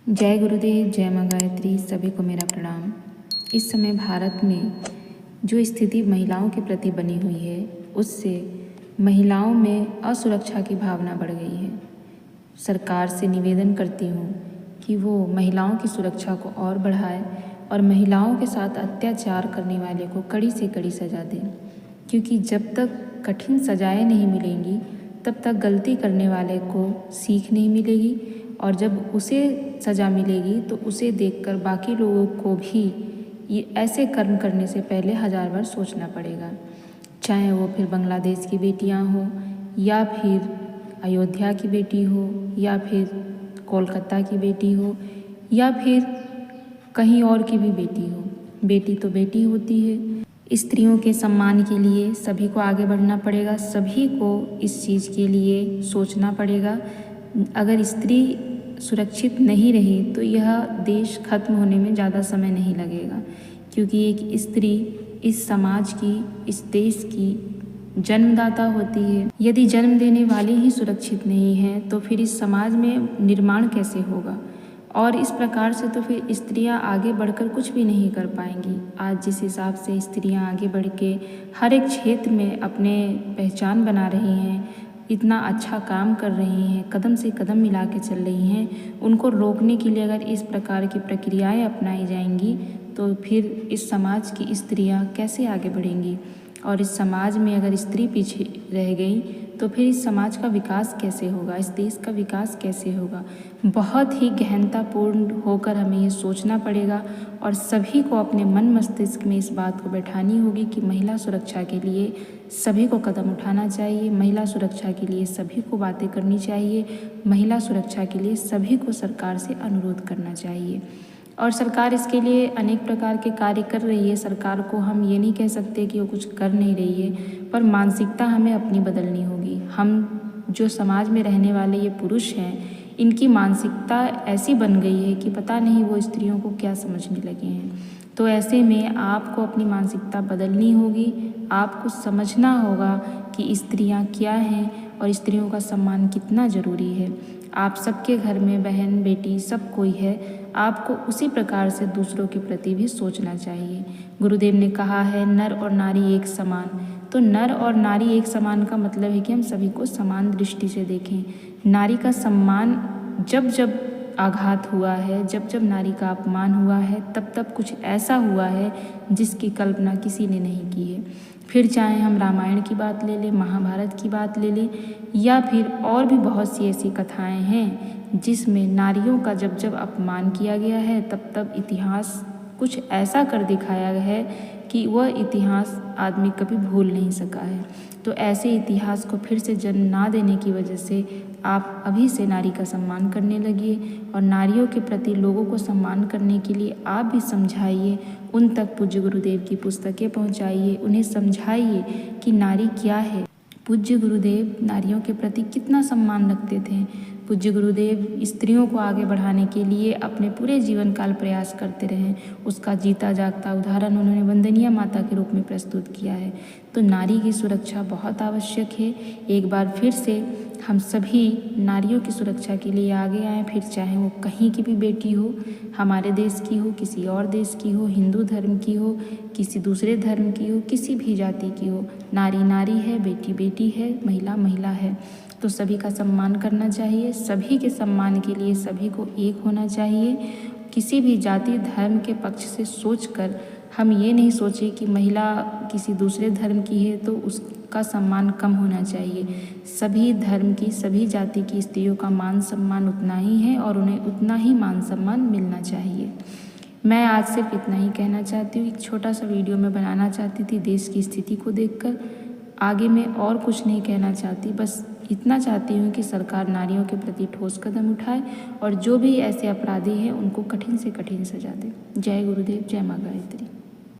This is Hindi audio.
जय गुरुदेव, जय माँ गायत्री। सभी को मेरा प्रणाम। इस समय भारत में जो स्थिति महिलाओं के प्रति बनी हुई है, उससे महिलाओं में असुरक्षा की भावना बढ़ गई है। सरकार से निवेदन करती हूँ कि वो महिलाओं की सुरक्षा को और बढ़ाए और महिलाओं के साथ अत्याचार करने वाले को कड़ी से कड़ी सज़ा दें, क्योंकि जब तक कठिन सज़ाएँ नहीं मिलेंगी तब तक गलती करने वाले को सीख नहीं मिलेगी, और जब उसे सज़ा मिलेगी तो उसे देखकर बाकी लोगों को भी ये ऐसे कर्म करने से पहले 1000 बार सोचना पड़ेगा। चाहे वो फिर बांग्लादेश की बेटियां हो, या फिर अयोध्या की बेटी हो, या फिर कोलकाता की बेटी हो, या फिर कहीं और की भी बेटी हो। बेटी तो बेटी होती है। स्त्रियों के सम्मान के लिए सभी को आगे बढ़ना पड़ेगा, सभी को इस चीज़ के लिए सोचना पड़ेगा। अगर स्त्री सुरक्षित नहीं रही तो यह देश खत्म होने में ज़्यादा समय नहीं लगेगा, क्योंकि एक स्त्री इस समाज की, इस देश की जन्मदाता होती है। यदि जन्म देने वाले ही सुरक्षित नहीं हैं तो फिर इस समाज में निर्माण कैसे होगा, और इस प्रकार से तो फिर स्त्रियां आगे बढ़कर कुछ भी नहीं कर पाएंगी। आज जिस हिसाब से स्त्रियां आगे बढ़ के हर एक क्षेत्र में अपने पहचान बना रही हैं, इतना अच्छा काम कर रही हैं, कदम से कदम मिला के चल रही हैं, उनको रोकने के लिए अगर इस प्रकार की प्रक्रियाएं अपनाई जाएंगी तो फिर इस समाज की स्त्रियां कैसे आगे बढ़ेंगी। और इस समाज में अगर स्त्री पीछे रह गई तो फिर इस समाज का विकास कैसे होगा, इस देश का विकास कैसे होगा। बहुत ही गहनतापूर्ण होकर हमें ये सोचना पड़ेगा और सभी को अपने मन मस्तिष्क में इस बात को बैठानी होगी कि महिला सुरक्षा के लिए सभी को कदम उठाना चाहिए, महिला सुरक्षा के लिए सभी को बातें करनी चाहिए, महिला सुरक्षा के लिए सभी को सरकार से अनुरोध करना चाहिए। और सरकार इसके लिए अनेक प्रकार के कार्य कर रही है। सरकार को हम ये नहीं कह सकते कि वो कुछ कर नहीं रही है, पर मानसिकता हमें अपनी बदलनी होगी। हम जो समाज में रहने वाले ये पुरुष हैं, इनकी मानसिकता ऐसी बन गई है कि पता नहीं वो स्त्रियों को क्या समझने लगे हैं। तो ऐसे में आपको अपनी मानसिकता बदलनी होगी, आपको समझना होगा कि स्त्रियां क्या हैं और स्त्रियों का सम्मान कितना ज़रूरी है। आप सबके घर में बहन बेटी सब कोई है, आपको उसी प्रकार से दूसरों के प्रति भी सोचना चाहिए। गुरुदेव ने कहा है नर और नारी एक समान, तो नर और नारी एक समान का मतलब है कि हम सभी को समान दृष्टि से देखें। नारी का सम्मान जब जब आघात हुआ है, जब जब नारी का अपमान हुआ है, तब तब कुछ ऐसा हुआ है जिसकी कल्पना किसी ने नहीं की है। फिर चाहे हम रामायण की बात ले लें, महाभारत की बात ले लें, या फिर और भी बहुत सी ऐसी कथाएं हैं जिसमें नारियों का जब जब अपमान किया गया है तब तब इतिहास कुछ ऐसा कर दिखाया गया है कि वह इतिहास आदमी कभी भूल नहीं सका है। तो ऐसे इतिहास को फिर से जन्म ना देने की वजह से आप अभी से नारी का सम्मान करने लगिए, और नारियों के प्रति लोगों को सम्मान करने के लिए आप भी समझाइए, उन तक पूज्य गुरुदेव की पुस्तकें पहुंचाइए, उन्हें समझाइए कि नारी क्या है। पूज्य गुरुदेव नारियों के प्रति कितना सम्मान रखते थे। पूज्य गुरुदेव स्त्रियों को आगे बढ़ाने के लिए अपने पूरे जीवन काल प्रयास करते रहे। उसका जीता जागता उदाहरण उन्होंने वंदनीय माता के रूप में प्रस्तुत किया है। तो नारी की सुरक्षा बहुत आवश्यक है। एक बार फिर से हम सभी नारियों की सुरक्षा के लिए आगे आएँ, फिर चाहे वो कहीं की भी बेटी हो, हमारे देश की हो, किसी और देश की हो, हिंदू धर्म की हो, किसी दूसरे धर्म की हो, किसी भी जाति की हो। नारी नारी है, बेटी बेटी है, महिला महिला है। तो सभी का सम्मान करना चाहिए। सभी के सम्मान के लिए सभी को एक होना चाहिए। किसी भी जाति धर्म के पक्ष से सोचकर हम ये नहीं सोचें कि महिला किसी दूसरे धर्म की है तो उसका सम्मान कम होना चाहिए। सभी धर्म की, सभी जाति की स्त्रियों का मान सम्मान उतना ही है और उन्हें उतना ही मान सम्मान मिलना चाहिए। मैं आज सिर्फ इतना ही कहना चाहती हूँ। एक छोटा सा वीडियो मैं बनाना चाहती थी देश की स्थिति को देखकर। आगे मैं और कुछ नहीं कहना चाहती, बस इतना चाहती हूँ कि सरकार नारियों के प्रति ठोस कदम उठाए और जो भी ऐसे अपराधी हैं उनको कठिन से कठिन सजा दे। जय गुरुदेव, जय माँ गायत्री।